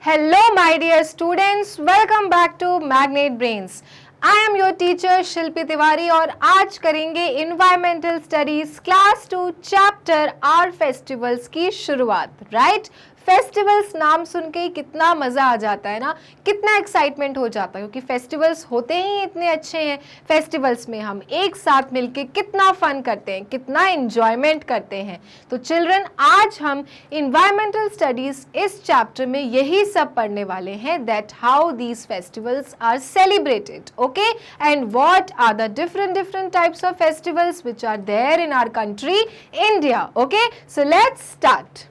Hello, my dear students. Welcome back to Magnet Brains. I am your teacher शिल्पी तिवारी और आज करेंगे Environmental Studies Class 2 Chapter Our Festivals की शुरुआत, right? Festivals नाम सुन के ही कितना मज़ा आ जाता है ना, कितना एक्साइटमेंट हो जाता है क्योंकि फेस्टिवल्स होते ही इतने अच्छे हैं। फेस्टिवल्स में हम एक साथ मिलके कितना फन करते हैं, कितना एंजॉयमेंट करते हैं। तो चिल्ड्रन, आज हम इन्वायरमेंटल स्टडीज इस चैप्टर में यही सब पढ़ने वाले हैं, that how these festivals are celebrated, okay, and what are the different types of festivals which are there in our country India. Okay, so let's start.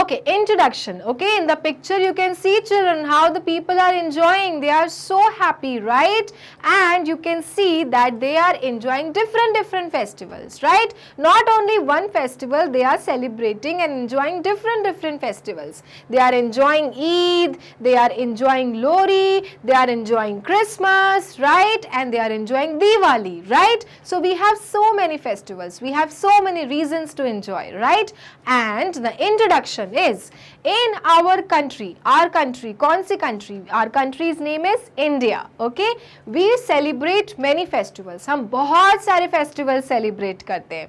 Okay, introduction. Okay, in the picture you can see, children, how the people are enjoying. They are so happy, right? And you can see that they are enjoying different festivals, right? Not only one festival, they are celebrating and enjoying different festivals. They are enjoying Eid, they are enjoying Lohri, they are enjoying Christmas, right? And they are enjoying Diwali, right? So we have so many festivals. We have so many reasons to enjoy, right? And the introduction is in our country. कौन सी country? Our country's name is India. Okay, we celebrate many festivals. हम बहुत सारे festivals celebrate करते हैं.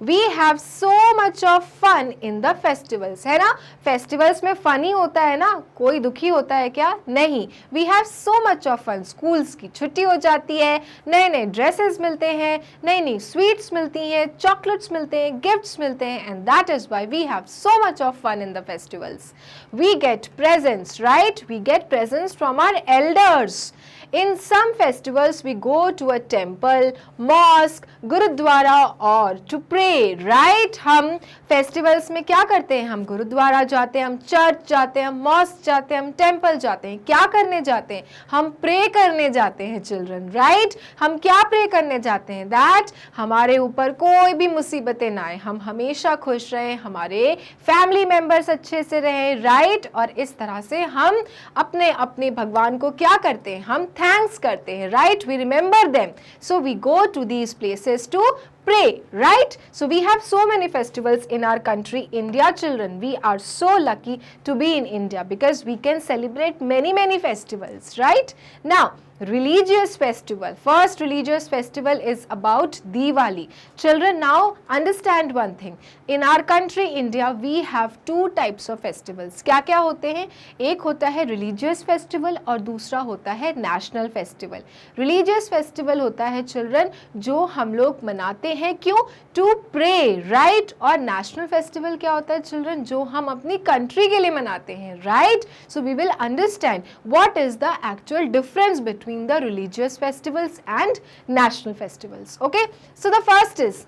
We have so much of fun in the festivals, है ना? Festivals में funny होता है ना? कोई दुखी होता है क्या? नहीं. We have so much of fun. Schools की छुट्टी हो जाती है, नए dresses मिलते हैं, नई sweets मिलती हैं, chocolates मिलते हैं, gifts मिलते हैं, and that is why we have so much of fun in the festivals. We get presents, right? We get presents from our elders. In some festivals we go to a temple, mosque, gurudwara or to pray, right? हम festivals में क्या करते हैं? हम गुरुद्वारा जाते हैं, हम church जाते हैं, हम मॉस्क जाते हैं, हम टेम्पल जाते हैं. क्या करने जाते हैं? हम प्रे करने जाते हैं चिल्ड्रन, राइट? हम क्या प्रे करने जाते हैं? दैट हमारे ऊपर कोई भी मुसीबतें ना आए, हम हमेशा खुश रहें, हमारे फैमिली मेम्बर्स अच्छे से रहें, राइट? और इस तरह से हम अपने अपने भगवान को क्या करते हैं? हम थैंक्स करते हैं, right? We remember them, so we go to these places to pray, right? So we have so many festivals in our country India, children. We are so lucky to be in India because we can celebrate many festivals, right? Now religious festival. First religious festival is about Diwali. Children, now understand one thing. In our country India we have two types of festivals. क्या क्या होते हैं? एक होता है religious festival और दूसरा होता है national festival. Religious festival होता है children जो हम लोग मनाते हैं, क्यों? To pray, right? और national festival क्या होता है children? जो हम अपनी country के लिए मनाते हैं, right? So we will understand what is the actual difference between the religious festivals and national festivals. Okay, so the first is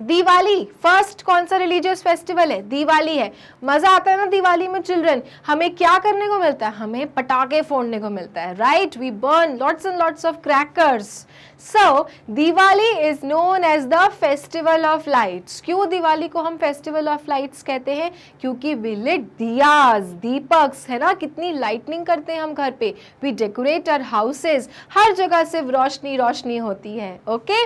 Diwali. First कौन सा रिलीजियस फेस्टिवल है? दिवाली है. मजा आता है ना दिवाली में चिल्ड्रन? हमें क्या करने को मिलता है? हमें पटाखे फोड़ने को मिलता है, right? We burn lots and lots of crackers. So Diwali is known as the festival of lights. क्यों दिवाली को हम फेस्टिवल ऑफ लाइट्स कहते हैं? क्योंकि वी लिट दियाज, दीपक्स, है ना? कितनी लाइटनिंग करते हैं हम घर पे. We decorate our houses. हर जगह सिर्फ रोशनी होती है. Okay,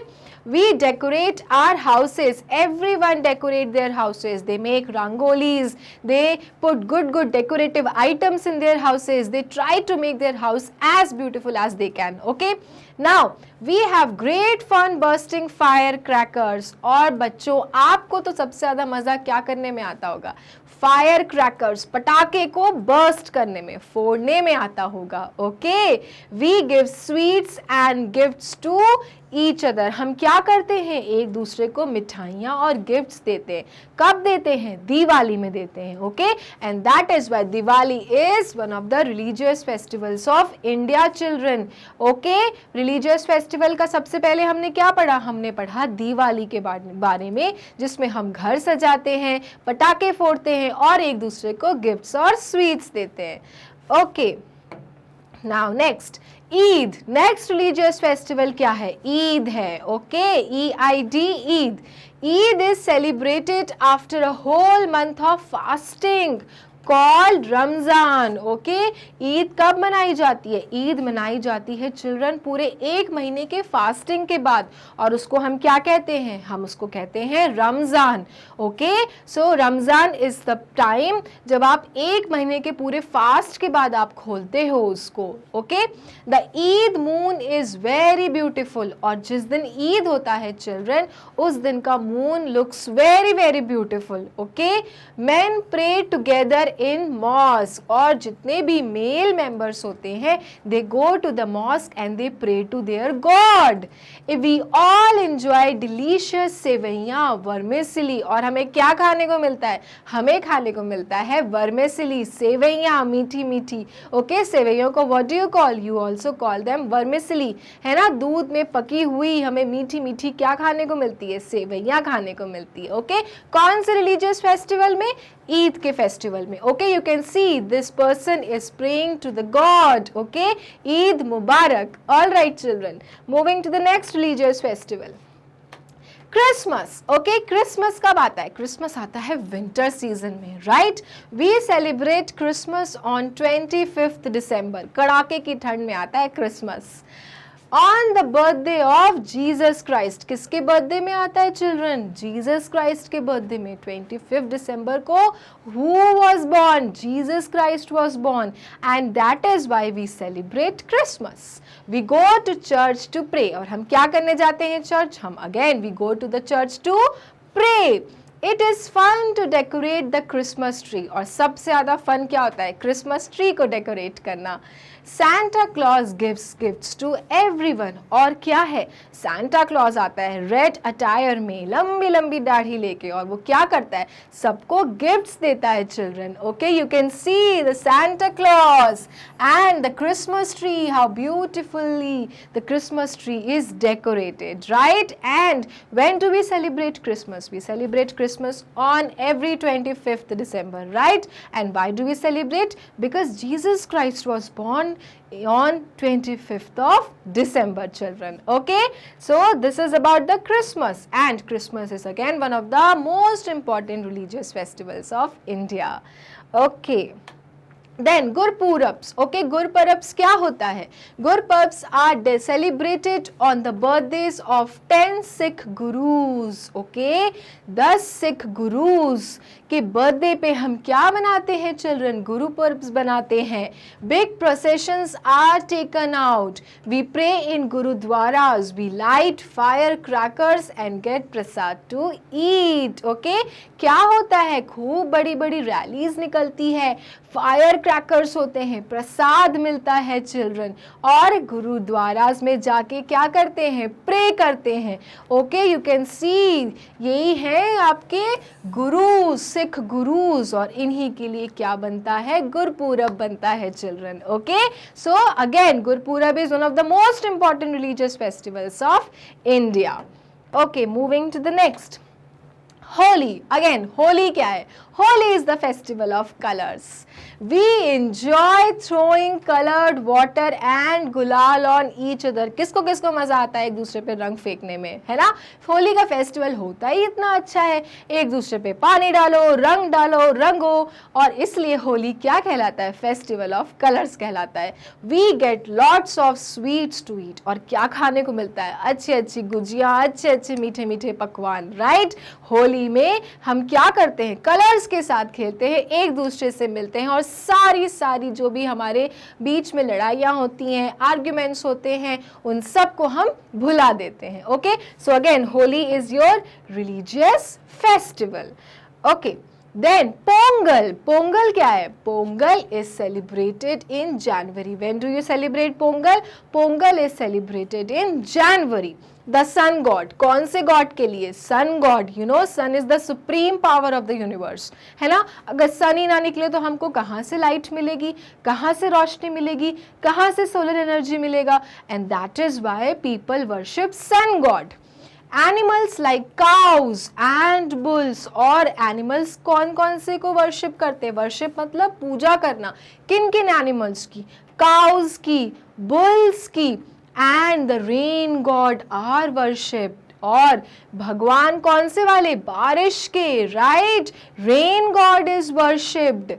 we decorate our houses. Everyone decorate their houses. They make rangolis, they put good decorative items in their houses. They try to make their house as beautiful as they can. Okay, now we have great fun bursting firecrackers. और बच्चों, आपको तो सबसे ज़्यादा मज़ा क्या करने में आता होगा? फायर क्रैकर्स, पटाखे को बर्स्ट करने में, फोड़ने में आता होगा. Okay, we give sweets and gifts to each other. हम क्या करते हैं? एक दूसरे को मिठाइयाँ और गिफ्ट्स देते हैं. कब देते हैं? दिवाली में देते हैं. Okay, and that is why Diwali is one of the religious festivals of India, children. Okay, religious festival का सबसे पहले हमने क्या पढ़ा? हमने पढ़ा दिवाली के बारे में, जिसमें हम घर सजाते हैं, पटाखे फोड़ते हैं और एक दूसरे को गिफ्ट्स और स्वीट्स देते हैं. Okay, now next Eid. Next religious festival क्या है? ईद है. Okay, EID, Eid. Eid is celebrated after a whole month of fasting. Called Ramzan. Okay, Eid कब मनाई जाती है? ईद मनाई जाती है चिल्ड्रन पूरे 1 महीने के फास्टिंग के बाद, और उसको हम क्या कहते हैं? हम उसको कहते हैं Ramzan. Okay, so Ramzan is the time जब आप 1 महीने के पूरे फास्ट के बाद आप खोलते हो उसको। Okay, the Eid moon is very beautiful, और जिस दिन ईद होता है चिल्ड्रन, उस दिन का moon looks very very beautiful. Okay, men pray together in mosque, और जितने भी मेल मेंबर्स होते हैं they go to the mosque and they pray to their God. We all enjoy delicious sevaiyan vermicelli, और हमें क्या खाने को मिलता है? हमें खाने को मिलता है वर्मेसिली, सेवैयां, मीठी मीठी। ओके, सेवैयों को what do you call? You also call them vermicelli, है ना। दूध में पकी हुई हमें मीठी मीठी क्या खाने को मिलती है? सेवैयां खाने को मिलती है। ओके, कौन से रिलीजियस फेस्टिवल में? ईद के फेस्टिवल में। Okay, you can see this person is praying to the god. Okay, Eid मुबारक। All right children, moving to the next religious festival, Christmas. Okay, Christmas कब आता है? क्रिसमस आता है विंटर सीजन में, right. We celebrate Christmas on 25 December, कड़ाके की ठंड में आता है Christmas. On the birthday of Jesus Christ, किसके बर्थडे में आता है चिल्ड्रन? जीसस क्राइस्ट के बर्थडे में, 25 दिसंबर को who was born? Jesus Christ was born, and that is why we celebrate Christmas. We go to church to pray, और हम क्या करने जाते हैं चर्च? हम again we go to the church to pray. It is fun to decorate the Christmas tree, और सबसे ज़्यादा फन क्या होता है? क्रिसमस ट्री को डेकोरेट करना। Santa Claus gives gifts to everyone, और क्या है? Santa Claus आता है रेड अटायर में, लंबी लंबी दाढ़ी लेके, और वो क्या करता है? सबको गिफ्ट्स देता है children. Okay, you can see the Santa Claus and the Christmas tree, how beautifully the Christmas tree is decorated, right? And when do we celebrate Christmas? We celebrate Christmas on every 25th December, right? And why do we celebrate? Because Jesus Christ was born on 25th of December, children. Okay, so this is about the Christmas, and Christmas is again one of the most important religious festivals of India. Okay, then Gurpurabs. Okay, Gurpurabs क्या होता है? Gurpurabs are celebrated on the birthdays of 10 Sikh gurus. Okay, 10 Sikh gurus के birthday पे हम क्या बनाते हैं children? Gurpurabs बनाते हैं। Big processions are taken out, we pray in gurdwaras, we light fire crackers and get prasad to eat. Okay, क्या होता है? खूब बड़ी बड़ी रैलीज निकलती है, फायर क्रैकर्स होते हैं, प्रसाद मिलता है चिल्ड्रन, और गुरुद्वारास में जाके क्या करते हैं? प्रे करते हैं। ओके, यू कैन सी यही है आपके गुरु, सिख गुरुज, और इन्हीं के लिए क्या बनता है? गुरपूरब बनता है children. Okay, so again Gurpurab is one of the most important religious festivals of India. Okay, moving to the next, Holi. Again Holi क्या है? Holi is the festival of colours. We enjoy throwing coloured water and gulal on each other. किसको किसको मजा आता है एक दूसरे पे रंग फेंकने में, है ना। होली का फेस्टिवल होता ही इतना अच्छा है, एक दूसरे पे पानी डालो, रंग रंगो, और इसलिए होली क्या कहलाता है? फेस्टिवल ऑफ कलर्स कहलाता है। We get lots of sweets to eat, और क्या खाने को मिलता है? अच्छी अच्छी गुजिया, अच्छे अच्छे मीठे मीठे पकवान, राइट। होली में हम क्या करते हैं? कलर्स के साथ खेलते हैं, एक दूसरे से मिलते हैं, और सारी जो भी हमारे बीच में लड़ाइयाँ होती हैं, आर्ग्यूमेंट्स होते हैं, उन सब को हम भुला देते हैं। Okay, so again Holi is your religious festival. Okay, then Pongal. Pongal क्या है? Pongal is celebrated in January. When do you celebrate Pongal? Pongal is celebrated in January. The sun god, कौन से गॉड के लिए? Sun god. You know sun is the supreme power of the universe, है ना। अगर सन ही ना निकले तो हमको कहाँ से लाइट मिलेगी, कहाँ से रोशनी मिलेगी, कहाँ से सोलर एनर्जी मिलेगा? And that is why people worship sun god. Animals like cows and bulls, और एनिमल्स कौन कौन से को वर्शिप करते हैं? वर्शिप मतलब पूजा करना। किन किन एनिमल्स की? काउज की, बुल्स की, and the rain god are worshipped. और भगवान कौन से वाले? बारिश के, right. Rain god is worshipped.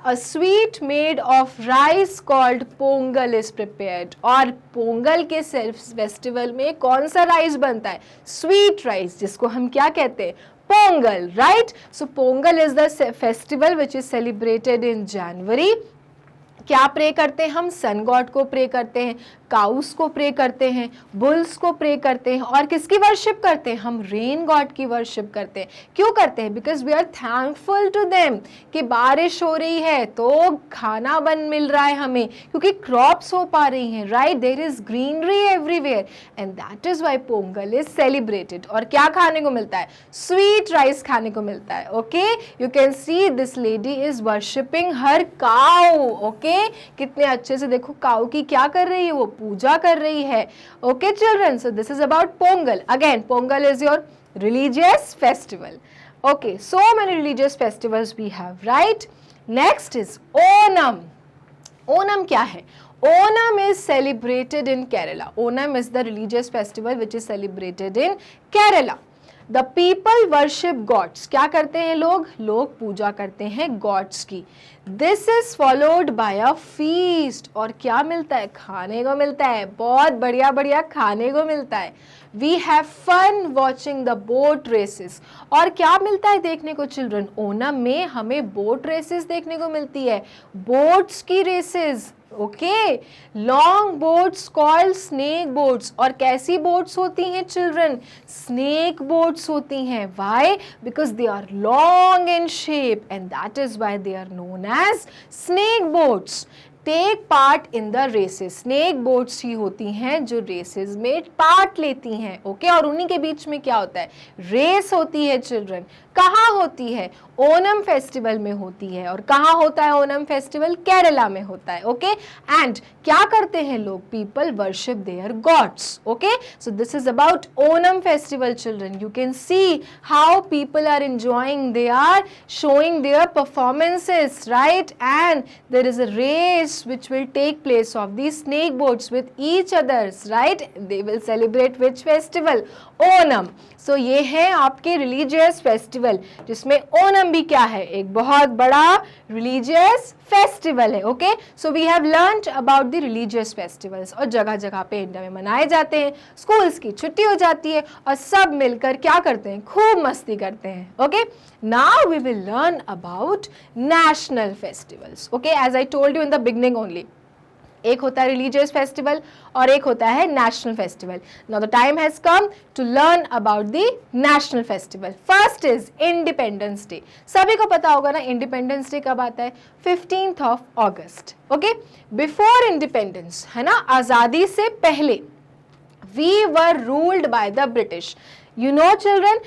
a sweet made of rice called Pongal is prepared. और पोंगल के फेस्टिवल में कौन सा राइस बनता है? स्वीट राइस, जिसको हम क्या कहते हैं? Pongal, right? So Pongal is the festival which is celebrated in January. क्या प्रे करते हैं हम? सन गॉड को प्रे करते हैं, काउस को प्रे करते हैं, बुल्स को प्रे करते हैं, और किसकी वर्शिप करते हैं? हम रेन गॉड की वर्शिप करते हैं. क्यों करते हैं? Because we are thankful to them कि बारिश हो रही है तो खाना मिल रहा है हमें, क्योंकि क्रॉप्स हो पा रही हैं, right? There is greenery everywhere and that is why Pongal is celebrated. और क्या खाने को मिलता है? स्वीट राइस खाने को मिलता है. Okay, you can see this lady is worshipping her cow. Okay, कितने अच्छे से देखो काउ की क्या कर रही है, वो पूजा कर रही है. Okay children, so this is about Pongal. Again Pongal is your religious festival. Okay, so many religious festivals we have, right? Next is Onam. Onam क्या है? Onam is celebrated in Kerala. Onam is the religious festival which is celebrated in Kerala. The people worship gods. क्या करते हैं लोग? लोग पूजा करते हैं gods की. This is followed by a feast. और क्या मिलता है? खाने को मिलता है. बहुत बढ़िया बढ़िया खाने को मिलता है. We have fun watching the boat races. और क्या मिलता है देखने को चिल्ड्रन? ओनम में हमें बोट रेसेस देखने को मिलती है. बोट्स की races. Okay, long boats called snake boats. और कैसी बोट्स होती हैं चिल्ड्रन? स्नेक बोट्स होती हैं. Why? Because they are long in shape and that is why they are known as snake boats. Take part in the races. Snake boats ही होती हैं जो रेसेस में पार्ट लेती हैं. ओके, और उन्हीं के बीच में क्या होता है? रेस होती है चिल्ड्रन. कहाँ होती है? ओनम फेस्टिवल में होती है. और कहाँ होता है ओनम फेस्टिवल? केरला में होता है. ओके, एंड क्या करते हैं लोग? People worship their gods. Okay, so this is about Onam festival children. You can see how people are enjoying, they are showing their performances, right? And there is a race which will take place of these snake boats with each others, right? They will celebrate which festival? Onam. So ये है आपके religious festival, जिसमें ओनम भी क्या है? एक बहुत बड़ा religious festival है. Okay, so we have learnt about the religious festivals. और जगह जगह पे इंडिया में मनाए जाते हैं. स्कूल्स की छुट्टी हो जाती है और सब मिलकर क्या करते हैं? खूब मस्ती करते हैं. Okay, now we will learn about national festivals. Okay, as I told you in the beginning only. एक होता है रिलीजियस फेस्टिवल और एक होता है national festival. Now the time has come to learn about the national festival. First is Independence Day. सभी को पता होगा ना इंडिपेंडेंस डे कब आता है? 15th of August. Okay, before independence, है ना, आज़ादी से पहले we were ruled by the British. You know children,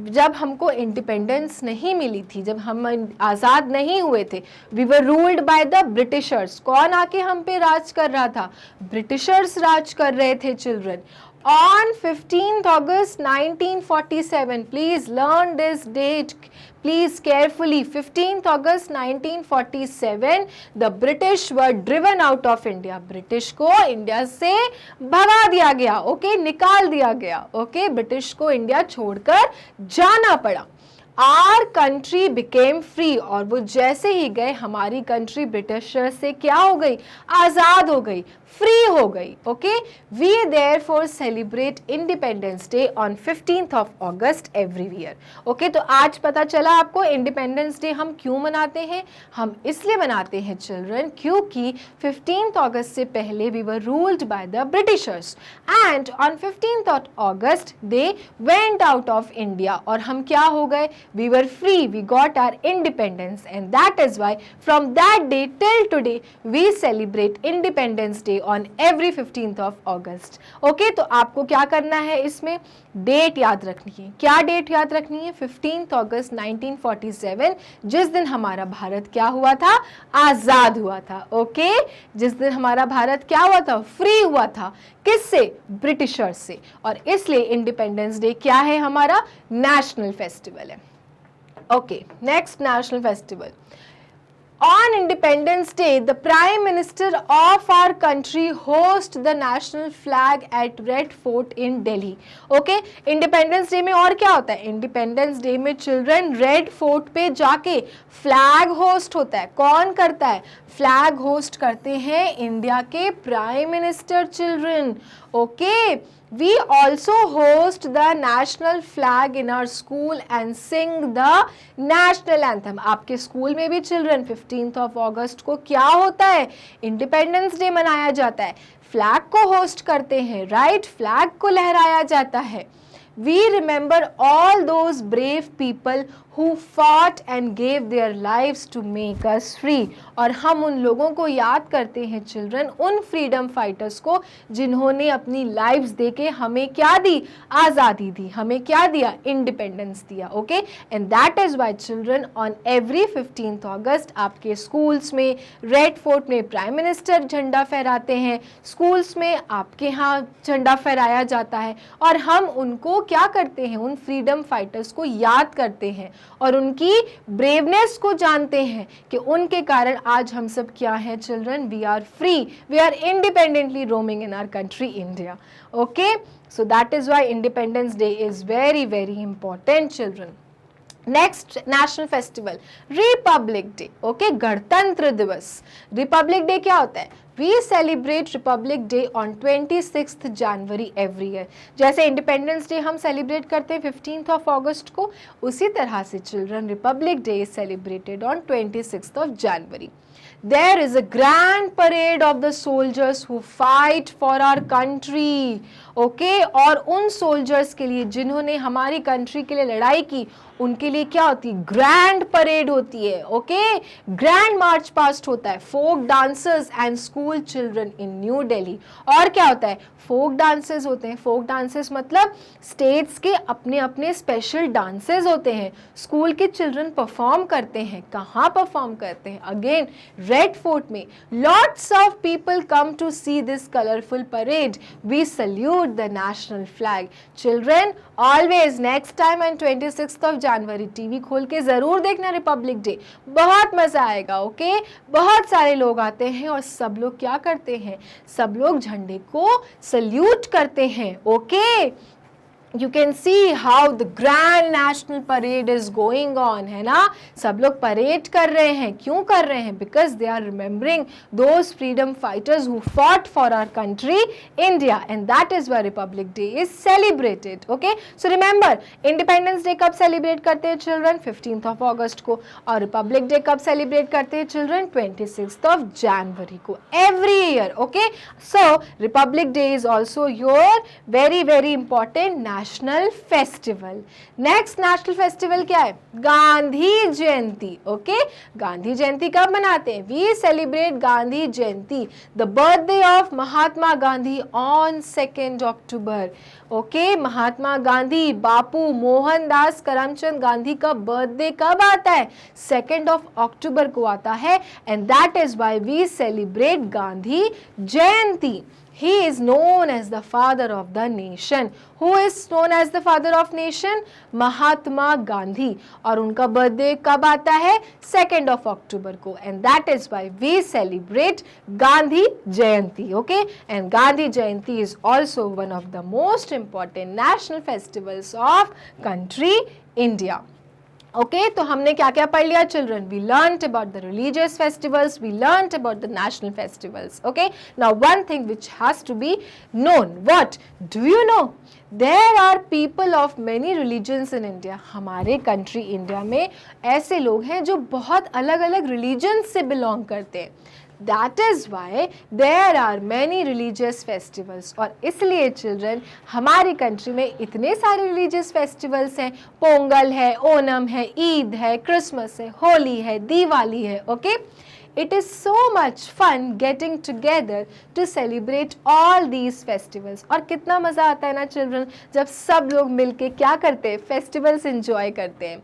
जब हमको इंडिपेंडेंस नहीं मिली थी, जब हम आज़ाद नहीं हुए थे, we were ruled by the Britishers. कौन आके हम पे राज कर रहा था? ब्रिटिशर्स राज कर रहे थे children. On 15th August 1947, please learn this date, please carefully. 15th August 1947, the British were driven out of India. British को इंडिया से भगा दिया गया. ओके, निकाल दिया गया. ओके, ब्रिटिश को इंडिया छोड़कर जाना पड़ा. Our country became free. और वो जैसे ही गए हमारी कंट्री ब्रिटिशर से क्या हो गई? आज़ाद हो गई, फ्री हो गई. Okay, we therefore celebrate Independence Day on 15th of August every year. Okay, तो आज पता चला आपको इंडिपेंडेंस डे हम क्यों मनाते हैं. हम इसलिए मनाते हैं चिल्ड्रन क्योंकि 15th August से पहले we were ruled by the Britishers and on 15th of August they went out of India. और हम क्या हो गए? We were free, we got our independence, and that is why from that day till today we celebrate Independence Day on every 15th of August. Okay, तो आपको क्या करना है? इसमें डेट याद रखनी है. क्या डेट याद रखनी है? 15th August 1947, जिस दिन हमारा भारत क्या हुआ था? आज़ाद हुआ था. ओके, जिस दिन हमारा भारत क्या हुआ था? फ्री हुआ था. किससे? ब्रिटिशर्स से. और इसलिए इंडिपेंडेंस डे क्या है? हमारा नेशनल फेस्टिवल है. Okay, next national festival. On Independence Day, the Prime Minister of our country host the national flag at Red Fort in Delhi. Okay, Independence Day में और क्या होता है? Independence Day में children Red Fort पे जाके flag host होता है. कौन करता है? Flag host करते हैं इंडिया के Prime Minister children. Okay. We also host the national flag in our school and sing the national anthem. आपके स्कूल में भी चिल्ड्रन 15th of August को क्या होता है? इंडिपेंडेंस डे मनाया जाता है. फ्लैग को होस्ट करते हैं, राइट? फ्लैग को लहराया जाता है. We remember all those brave people who fought and gave their lives to make us free. और हम उन लोगों को याद करते हैं चिल्ड्रन, उन फ्रीडम फाइटर्स को जिन्होंने अपनी लाइव्स देके हमें क्या दी? आज़ादी दी. हमें क्या दिया? इंडिपेंडेंस दिया. Okay, and that is why children on every 15th August आपके स्कूल्स में रेड फोर्ट में प्राइम मिनिस्टर झंडा फहराते हैं, स्कूल्स में आपके यहाँ झंडा फहराया जाता है और हम उनको क्या करते हैं? उन फ्रीडम फाइटर्स को याद करते हैं और उनकी ब्रेवनेस को जानते हैं कि उनके कारण आज हम सब क्या हैं children? We are free, we are independently roaming in our country India. Okay, so that is why Independence Day is very very important children. Next national festival Republic Day. Okay, गणतंत्र दिवस. रिपब्लिक डे क्या होता है? We celebrate Republic Day on 26th January every year. जैसे independence day हम celebrate करते हैं 15th of August को, उसी तरह से children Republic day is celebrated on 26th of January. There is a grand parade of the soldiers who fight for our country. Okay? और उन सोल्जर्स के लिए जिन्होंने हमारी कंट्री के लिए लड़ाई की, उनके लिए क्या होती है? ग्रैंड परेड होती है. ओके, ग्रैंड मार्च पास्ट होता है. Folk dancers and school children in New Delhi. और क्या होता है? फोक डांसेस होते हैं. फोक डांसेस मतलब स्टेट्स के अपने अपने स्पेशल डांसेस होते हैं. स्कूल के चिल्ड्रन परफॉर्म करते हैं. कहाँ परफॉर्म करते हैं? अगेन रेड फोर्ट में. Lots of people come to see this colourful parade. We salute the national flag. Children always next time on 26th of January TV खोल के जरूर देखना रिपब्लिक डे. बहुत मजा आएगा. ओके, बहुत सारे लोग आते हैं और सब लोग क्या करते हैं? सब लोग झंडे को सल्यूट करते हैं. Okay, You can see how the grand national parade is going on, है ना? सब लोग परेड कर रहे हैं. क्यों कर रहे हैं? Because they are remembering those freedom fighters who fought for our country, India, and that is why Republic Day is celebrated. Okay? So remember, Independence Day कब celebrate करते हैं children? 15th of August को. और Republic Day कब celebrate करते हैं children? 26th of January को. Every year. Okay? So Republic Day is also your very very important national festival. Next national festival क्या है? गांधी जयंती. ओके, गांधी जयंती कब मनाते हैं? We celebrate Gandhi Jayanti, the birthday of Mahatma Gandhi on 2nd October. Okay, Mahatma Gandhi, Bapu Mohandas Karamchand Gandhi का birthday कब आता है? 2nd of October को आता है. And that is why we celebrate Gandhi Jayanti. He is known as the father of the nation. Who is known as the father of nation? Mahatma Gandhi. और उनका birthday कब आता है? 2nd of October को. And that is why we celebrate Gandhi Jayanti. Okay? And Gandhi Jayanti is also one of the most important national festivals of country India. Okay, तो हमने क्या क्या पढ़ लिया children? We learned about the religious festivals, we learned about the national festivals. Okay, now one thing which has to be known. What do you know? There are people of many religions in India. हमारे country India में ऐसे लोग हैं जो बहुत अलग अलग religions से बिलोंग करते हैं. That is why there are many religious festivals. और इसलिए चिल्ड्रन हमारी कंट्री में इतने सारे रिलीजियस फेस्टिवल्स हैं. पोंगल है, ओनम है, ईद है, क्रिसमस है, होली है, दिवाली है. Okay, It is so much fun getting together to celebrate all these festivals. और कितना मज़ा आता है ना चिल्ड्रन जब सब लोग मिलके क्या करते हैं? फेस्टिवल्स एंजॉय करते हैं.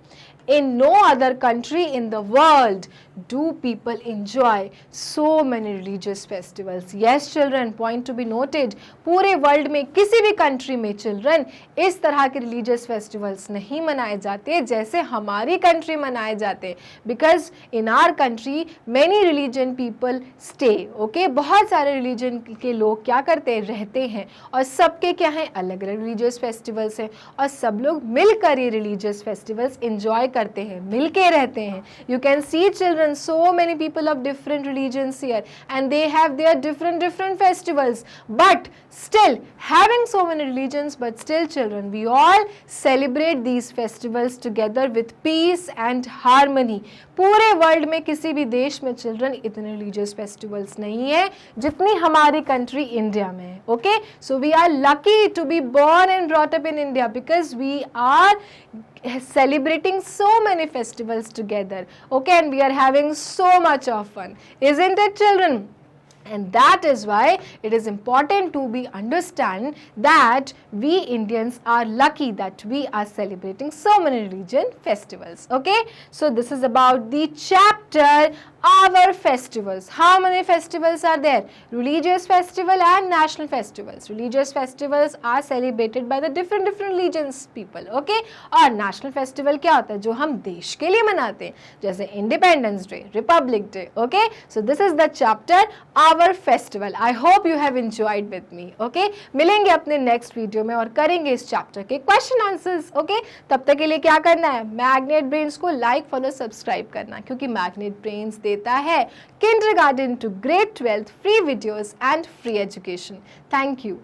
In no other country in the world do people enjoy so many religious festivals? Yes children, point to be noted. पूरे वर्ल्ड में किसी भी कंट्री में चिल्ड्रन इस तरह के रिलीजियस फेस्टिवल्स नहीं मनाए जाते जैसे हमारी कंट्री मनाए जाते, because in our country many religion people stay. Okay, बहुत सारे रिलीजन के लोग क्या करते हैं, रहते हैं, और सबके क्या हैं, अलग अलग रिलीजियस फेस्टिवल्स हैं, और सब लोग मिलकर ये रिलीजियस फेस्टिवल्स एंजॉय करते हैं, मिलके रहते हैं. You can C children so many people of different religions here and they have their different festivals, but still having so many religions, but still children we all celebrate these festivals together with peace and harmony. पूरे world में किसी भी देश में children इतने religious festivals नहीं है जितनी हमारी कंट्री इंडिया में है. Okay, so we are lucky to be born and brought up in India because we are celebrating so many festivals together. Okay, and we are having so much of fun, isn't it children? And that is why it is important to be understand that we Indians are lucky that we are celebrating so many religion festivals. Okay, so this is about the chapter our festivals. How many festivals are there? Religious festival and national festivals. Religious festivals are celebrated by the different religions people. Okay, और national festival क्या होता है, जो हम देश के लिए मनाते हैं, जैसे Independence Day, Republic Day. Okay, so this is the chapter our festival. I hope you have enjoyed with me. Okay, मिलेंगे अपने next video में और करेंगे इस chapter के question answers. Okay, तब तक के लिए क्या करना है, Magnet Brains को like, follow, subscribe करना, क्योंकि Magnet Brains देता है Kindergarten to Grade 12 free videos and free education. Thank you.